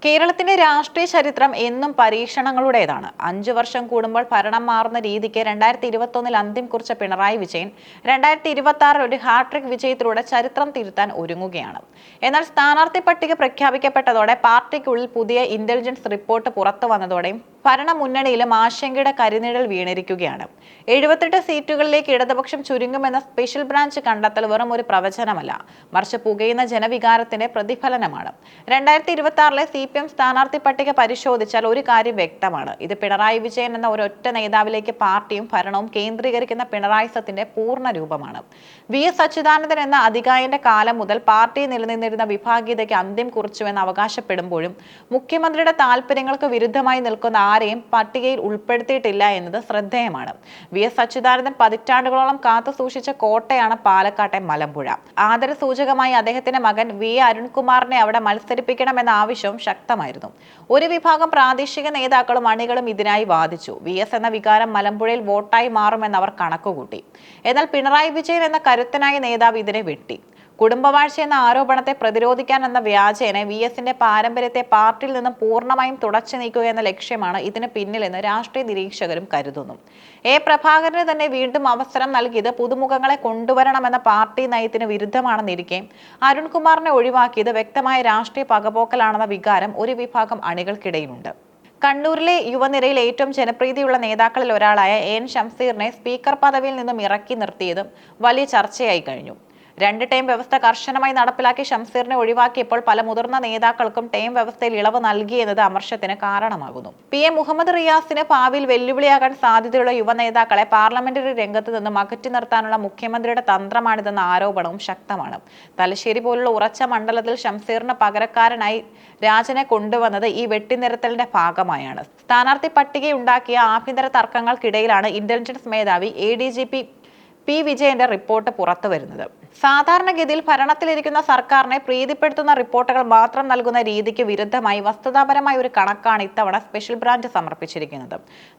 കേരളത്തിന്റെ രാഷ്ട്രീയ ചരിത്രം എന്നും പരീക്ഷണങ്ങളുടേതാണ്. 5 വർഷം കൂടുമ്പോൾ ഭരണം മാറുന്ന രീതിക്ക് 2021 അന്ത്യം കുറിച്ച പിണറായി വിജയൻ 2026 ഒരു ഹാട്രിക് വിജയത്തിലൂടെ ചരിത്രം തിരുത്താൻ ഒരുങ്ങുകയാണ്. എന്നാൽ സ്ഥാനാർത്ഥി പട്ടിക പ്രഖ്യാപിക്കപ്പെട്ടതോടെ പാർട്ടിക്കുള്ളിൽ പുതിയ ഇന്റലിജൻസ് റിപ്പോർട്ട് പുറത്തു വന്നതോടെയും ഭരണ മുന്നണിയിലും ആശങ്കയുടെ കരിനിഴൽ വീണിരിക്കുകയാണ്. 78 സീറ്റുകളിലേക്ക് ഇടതുപക്ഷം ചുരുങ്ങുമെന്ന സ്പെഷ്യൽ ബ്രാഞ്ച് കണ്ടെത്തൽ വെറും ഒരു പ്രവചനമല്ല, മറിച്ച് പുകയുന്ന ജനവികാരത്തിന്റെ പ്രതിഫലനമാണ്. 2026 CPM സ്ഥാനാർത്ഥി പട്ടിക പരിശോധിച്ചാൽ ഒരു കാര്യം വ്യക്തമാണ്. ഇത് പിണറായി വിജയൻ എന്ന ഒരൊറ്റ നേതാവിലേക്ക് പാർട്ടിയും ഭരണവും കേന്ദ്രീകരിക്കുന്ന പിണറായിസത്തിന്റെ പൂർണ്ണ രൂപമാണ്. VS അച്യുതാനന്ദൻ എന്ന അധികായന്റെ കാലം മുതൽ പാർട്ടി നിലനിന്നിരുന്ന വിഭാഗീയതയ്ക്ക് അന്ത്യം കുറിച്ചുവെന്ന് അവകാശപ്പെടുമ്പോഴും മുഖ്യമന്ത്രിയുടെ താൽപര്യങ്ങൾക്ക് വിരുദ്ധമായി നിൽക്കുന്ന ആരെയും പട്ടികയിൽ ഉൾപ്പെടുത്തിയിട്ടില്ല എന്നത് ശ്രദ്ധേയമാണ്. VS അച്യുതാനന്ദൻ പതിറ്റാണ്ടുകളോളം കാത്തു സൂക്ഷിച്ച കോട്ടയാണ് പാലക്കാട്ടെ മലമ്പുഴ. ആദരസൂചകമായി അദ്ദേഹത്തിന്റെ മകൻ VA അരുൺകുമാറിനെ അവിടെ മത്സരിപ്പിക്കണമെന്ന ആവശ്യവും ശക്തമായിരുന്നു. ഒരു വിഭാഗം പ്രാദേശിക നേതാക്കളും അണികളും ഇതിനായി വാദിച്ചു. VS എന്ന വികാരം മലമ്പുഴയിൽ വോട്ടായി മാറുമെന്ന് അവർ കണക്കുകൂട്ടി. എന്നാൽ പിണറായി വിജയൻ എന്ന കരുത്തനായ നേതാവ് ഇതിനെ വെട്ടി. കുടുംബവാഴ്ച എന്ന ആരോപണത്തെ പ്രതിരോധിക്കാൻ എന്ന വ്യാജേന VSന്റെ പാരമ്പര്യത്തെ പാർട്ടിയിൽ നിന്നും പൂർണ്ണമായും തുടച്ചു നീക്കുക എന്ന ലക്ഷ്യമാണ് ഇതിന് പിന്നിലെന്ന് രാഷ്ട്രീയ നിരീക്ഷകരും കരുതുന്നു. പ്രഭാകരന് തന്നെ വീണ്ടും അവസരം നൽകിയത് പുതുമുഖങ്ങളെ കൊണ്ടുവരണമെന്ന പാർട്ടി നയത്തിന് വിരുദ്ധമാണെന്നിരിക്കെ അരുൺകുമാറിനെ ഒഴിവാക്കിയത് വ്യക്തമായ രാഷ്ട്രീയ പകപോക്കലാണെന്ന വികാരം ഒരു വിഭാഗം അണികൾക്കിടയിലുണ്ട്. കണ്ണൂരിലെ യുവനിരയിൽ ഏറ്റവും ജനപ്രീതിയുള്ള നേതാക്കളിൽ ഒരാളായ AN ഷംസീറിനെ സ്പീക്കർ പദവിയിൽ നിന്നും ഇറക്കി നിർത്തിയതും വലിയ ചർച്ചയായി കഴിഞ്ഞു. 2 ടേം വ്യവസ്ഥ കർശനമായി നടപ്പിലാക്കി ഷംസീറിനെ ഒഴിവാക്കിയപ്പോൾ പല മുതിർന്ന നേതാക്കൾക്കും ടേം വ്യവസ്ഥയിൽ ഇളവ് നൽകിയെന്നത് അമർഷത്തിന് കാരണമാകുന്നു. PM മുഹമ്മദ് റിയാസിന് ഭാവിയിൽ വെല്ലുവിളിയാകാൻ സാധ്യതയുള്ള യുവ നേതാക്കളെ പാർലമെന്ററി രംഗത്ത് നിന്നും അകറ്റി നിർത്താനുള്ള മുഖ്യമന്ത്രിയുടെ തന്ത്രമാണിതെന്ന ആരോപണവും ശക്തമാണ്. തലശ്ശേരി പോലുള്ള ഉറച്ച മണ്ഡലത്തിൽ ഷംസീറിന് പകരക്കാരനായി രാജനെ കൊണ്ടുവന്നത് ഈ വെട്ടിനിരത്തലിന്റെ ഭാഗമായാണ്. സ്ഥാനാർത്ഥി പട്ടികയുണ്ടാക്കിയ ആഭ്യന്തര തർക്കങ്ങൾക്കിടയിലാണ് ഇന്റലിജൻസ് മേധാവി ADGP P. വിജയന്റെ റിപ്പോർട്ട് പുറത്തു വരുന്നത്. സാധാരണഗതിയിൽ ഭരണത്തിലിരിക്കുന്ന സർക്കാരിനെ പ്രീതിപ്പെടുത്തുന്ന റിപ്പോർട്ടുകൾ മാത്രം നൽകുന്ന രീതിക്ക് വിരുദ്ധമായി വസ്തുതാപരമായ ഒരു കണക്കാണ് ഇത്തവണ സ്പെഷ്യൽ ബ്രാഞ്ച് സമർപ്പിച്ചിരിക്കുന്നത്.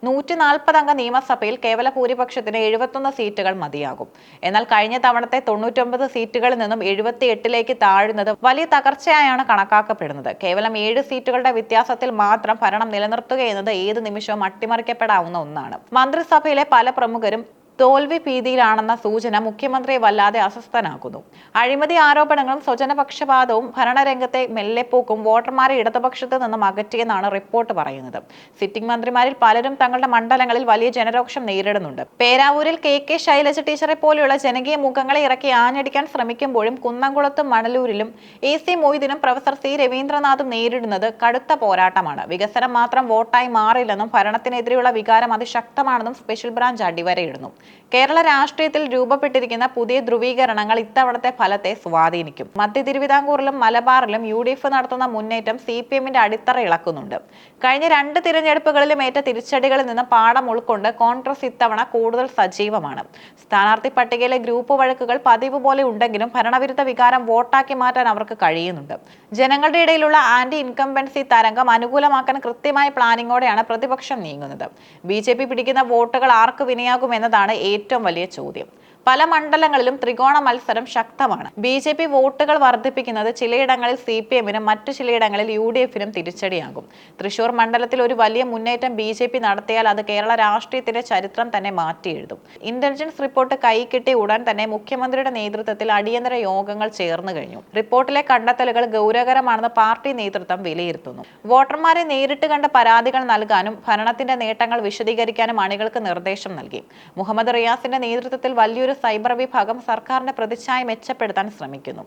140 അംഗ നിയമസഭയിൽ കേവല ഭൂരിപക്ഷത്തിന് 71 സീറ്റുകൾ മതിയാകും. എന്നാൽ കഴിഞ്ഞ തവണത്തെ 99 സീറ്റുകളിൽ നിന്നും 78ലേക്ക് താഴുന്നത് വലിയ തകർച്ചയായാണ് കണക്കാക്കപ്പെടുന്നത്. കേവലം 7 സീറ്റുകളുടെ വ്യത്യാസത്തിൽ മാത്രം ഭരണം നിലനിർത്തുക എന്നത് ഏത് നിമിഷവും അട്ടിമറിക്കപ്പെടാവുന്ന ഒന്നാണ്. മന്ത്രിസഭയിലെ പല പ്രമുഖരും തോൽവി ഭീതിയിലാണെന്ന സൂചന മുഖ്യമന്ത്രിയെ വല്ലാതെ അസ്വസ്ഥനാക്കുന്നു. അഴിമതി ആരോപണങ്ങളും സ്വജനപക്ഷപാതവും ഭരണരംഗത്തെ മെല്ലെപ്പോക്കും വോട്ടർമാരെ ഇടതുപക്ഷത്ത് നിന്നും അകറ്റിയെന്നാണ് റിപ്പോർട്ട് പറയുന്നത്. സിറ്റിംഗ് മന്ത്രിമാരിൽ പലരും തങ്ങളുടെ മണ്ഡലങ്ങളിൽ വലിയ ജനരോക്ഷം നേരിടുന്നുണ്ട്. പേരാവൂരിൽ KK ശൈലജ ടീച്ചറെ പോലെയുള്ള ജനകീയ മുഖങ്ങളെ ഇറക്കി ആഞ്ഞടിക്കാൻ ശ്രമിക്കുമ്പോഴും കുന്നംകുളത്തും മണലൂരിലും AC മൊയ്തീനും പ്രൊഫസർ C. രവീന്ദ്രനാഥും നേരിടുന്നത് കടുത്ത പോരാട്ടമാണ്. വികസനം മാത്രം വോട്ടായി മാറില്ലെന്നും ഭരണത്തിനെതിരെയുള്ള വികാരം അതിശക്തമാണെന്നും സ്പെഷ്യൽ ബ്രാഞ്ച് അടിവരയിടുന്നു. കേരള രാഷ്ട്രീയത്തിൽ രൂപപ്പെട്ടിരിക്കുന്ന പുതിയ ധ്രുവീകരണങ്ങൾ ഇത്തവണത്തെ ഫലത്തെ സ്വാധീനിക്കും. മധ്യ തിരുവിതാംകൂറിലും മലബാറിലും UDF നടത്തുന്ന മുന്നേറ്റം CPMന്റെ അടിത്തറ ഇളക്കുന്നുണ്ട്. കഴിഞ്ഞ 2 തിരഞ്ഞെടുപ്പുകളിലും ഏറ്റ തിരിച്ചടികളിൽ നിന്ന് പാഠം ഉൾക്കൊണ്ട് കോൺഗ്രസ് ഇത്തവണ കൂടുതൽ സജീവമാണ്. സ്ഥാനാർത്ഥി പട്ടികയിലെ ഗ്രൂപ്പ് വഴക്കുകൾ പതിവ് പോലെ ഉണ്ടെങ്കിലും ഭരണവിരുദ്ധ വികാരം വോട്ടാക്കി മാറ്റാൻ അവർക്ക് കഴിയുന്നുണ്ട്. ജനങ്ങളുടെ ഇടയിലുള്ള ആന്റി ഇൻകംബൻസി തരംഗം അനുകൂലമാക്കാൻ കൃത്യമായ പ്ലാനിങ്ങോടെയാണ് പ്രതിപക്ഷം നീങ്ങുന്നത്. BJP പിടിക്കുന്ന വോട്ടുകൾ ആർക്ക് വിനയാകുമെന്നതാണ് ഏറ്റവും വലിയ ചോദ്യം. പല മണ്ഡലങ്ങളിലും ത്രികോണ മത്സരം ശക്തമാണ്. BJP വോട്ടുകൾ വർദ്ധിപ്പിക്കുന്നത് ചിലയിടങ്ങളിൽ CPMനും മറ്റു ചിലയിടങ്ങളിൽ UDFനും തിരിച്ചടിയാകും. തൃശൂർ മണ്ഡലത്തിൽ ഒരു വലിയ മുന്നേറ്റം BJP നടത്തിയാൽ അത് കേരള രാഷ്ട്രീയത്തിന്റെ ചരിത്രം തന്നെ മാറ്റിയെഴുതും. ഇന്റലിജൻസ് റിപ്പോർട്ട് കൈക്കിട്ടി ഉടൻ തന്നെ മുഖ്യമന്ത്രിയുടെ നേതൃത്വത്തിൽ അടിയന്തര യോഗങ്ങൾ ചേർന്നു കഴിഞ്ഞു. റിപ്പോർട്ടിലെ കണ്ടെത്തലുകൾ ഗൗരവകരമാണെന്ന് പാർട്ടി നേതൃത്വം വിലയിരുത്തുന്നു. വോട്ടർമാരെ നേരിട്ട് കണ്ട പരാതികൾ നൽകാനും ഭരണത്തിന്റെ നേട്ടങ്ങൾ വിശദീകരിക്കാനും അണികൾക്ക് നിർദ്ദേശം നൽകി. മുഹമ്മദ് റിയാസിന്റെ നേതൃത്വത്തിൽ വലിയൊരു സൈബർ വിഭാഗം സർക്കാരിന്റെ പ്രതിച്ഛായ മെച്ചപ്പെടുത്താൻ ശ്രമിക്കുന്നു.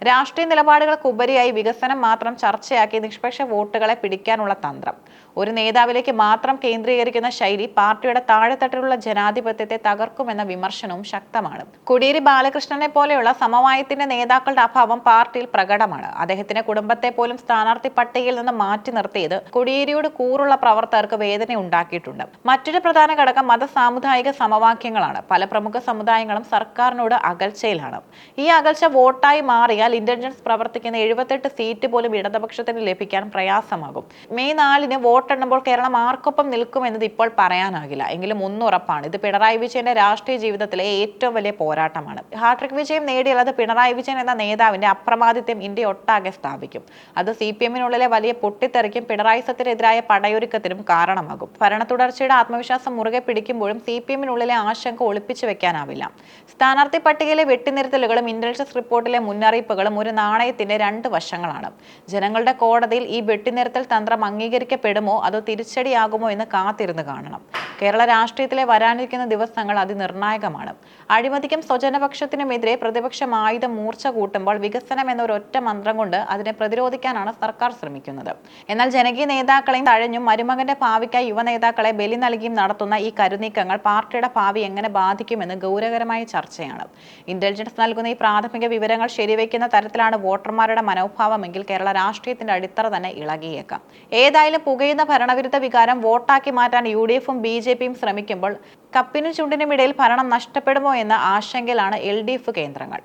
രാഷ്ട്രീയ നിലപാടുകൾക്കുപരിയായി വികസനം മാത്രം ചർച്ചയാക്കി നിഷ്പക്ഷ വോട്ടുകളെ പിടിക്കാനുള്ള തന്ത്രം. ഒരു നേതാവിലേക്ക് മാത്രം കേന്ദ്രീകരിക്കുന്ന ശൈലി പാർട്ടിയുടെ താഴെത്തട്ടിലുള്ള ജനാധിപത്യത്തെ തകർക്കുമെന്ന വിമർശനവും ശക്തമാണ്. കോടിയേരി ബാലകൃഷ്ണനെ പോലെയുള്ള സമവായത്തിന്റെ നേതാക്കളുടെ അഭാവം പാർട്ടിയിൽ പ്രകടമാണ്. അദ്ദേഹത്തിന്റെ കുടുംബത്തെ പോലും സ്ഥാനാർത്ഥി പട്ടികയിൽ നിന്ന് മാറ്റി നിർത്തിയത് കോടിയേരിയോട് കൂറുള്ള പ്രവർത്തകർക്ക് വേദന ഉണ്ടാക്കിയിട്ടുണ്ട്. മറ്റൊരു പ്രധാന ഘടകം മത സാമുദായിക സമവാക്യങ്ങളാണ്. പല പ്രമുഖ സമുദായങ്ങളും കേന്ദ്രങ്ങളും സർക്കാരിനോട് അകൽച്ചയിലാണ്. ഈ അകൽച്ച വോട്ടായി മാറിയാൽ ഇന്റലിജൻസ് പ്രവർത്തിക്കുന്ന 78 സീറ്റ് പോലും ഇടതുപക്ഷത്തിന് ലഭിക്കാൻ പ്രയാസമാകും. മെയ് 4-ന് വോട്ടെണ്ണുമ്പോൾ കേരളം ആർക്കൊപ്പം നിൽക്കുമെന്നത് ഇപ്പോൾ പറയാനാകില്ല. എങ്കിലും ഒന്നുറപ്പാണ്, ഇത് പിണറായി വിജയന്റെ രാഷ്ട്രീയ ജീവിതത്തിലെ ഏറ്റവും വലിയ പോരാട്ടമാണ്. ഹാട്രിക് വിജയം നേടിയാൽ അത് പിണറായി വിജയൻ എന്ന നേതാവിന്റെ അപ്രമാദിത്യം ഇന്ത്യ ഒട്ടാകെ സ്ഥാപിക്കും. അത് CPM-നുള്ളിലെ വലിയ പൊട്ടിത്തെറിക്കും പിണറായി സത്തിനെതിരായ പടയൊരുക്കത്തിനും കാരണമാകും. ഭരണ തുടർച്ചയുടെ ആത്മവിശ്വാസം മുറുകെ പിടിക്കുമ്പോഴും CPM-നുള്ളിലെ ആശങ്ക ഒളിപ്പിച്ചു വെക്കാനാവില്ല. സ്ഥാനാർത്ഥി പട്ടികയിലെ വെട്ടിനിർത്തലുകളും ഇന്റലിജൻസ് റിപ്പോർട്ടിലെ മുന്നറിയിപ്പുകളും ഒരു നാണയത്തിന്റെ രണ്ട് വശങ്ങളാണ്. ജനങ്ങളുടെ കോടതിയിൽ ഈ വെട്ടിനിർത്തൽ തന്ത്രം അംഗീകരിക്കപ്പെടുമോ അതോ തിരിച്ചടിയാകുമോ എന്ന് കാത്തിരുന്ന് കാണണം. കേരള രാഷ്ട്രീയത്തിലെ വരാനിരിക്കുന്ന ദിവസങ്ങൾ അതിനിർണായകമാണ്. അഴിമതിക്കും സ്വജനപക്ഷത്തിനുമെതിരെ പ്രതിപക്ഷം ആയുധം മൂർച്ച കൂട്ടുമ്പോൾ വികസനം എന്നൊരൊറ്റ മന്ത്രം കൊണ്ട് അതിനെ പ്രതിരോധിക്കാനാണ് സർക്കാർ ശ്രമിക്കുന്നത്. എന്നാൽ ജനകീയ നേതാക്കളെയും തഴഞ്ഞും മരുമകന്റെ ഭാവിക്കായി യുവ നേതാക്കളെ ബലി നൽകിയും നടത്തുന്ന ഈ കരുനീക്കങ്ങൾ പാർട്ടിയുടെ ഭാവി എങ്ങനെ ബാധിക്കുമെന്ന് ഗൗരവകരമായ ചർച്ചയാണ്. ഇന്റലിജൻസ് നൽകുന്ന ഈ പ്രാഥമിക വിവരങ്ങൾ ശരിവയ്ക്കുന്ന തരത്തിലാണ് വോട്ടർമാരുടെ മനോഭാവമെങ്കിൽ കേരള രാഷ്ട്രീയത്തിന്റെ അടിത്തറ തന്നെ ഇളകിയേക്കാം. ഏതായാലും പുകയുന്ന ഭരണവിരുദ്ധ വികാരം വോട്ടാക്കി മാറ്റാൻ UDF-ഉം BJP-യും ശ്രമിക്കുമ്പോൾ കപ്പിനും ചുണ്ടിനും ഇടയിൽ ഭരണം നഷ്ടപ്പെടുമോ എന്ന ആശങ്കയിലാണ് LDF കേന്ദ്രങ്ങൾ.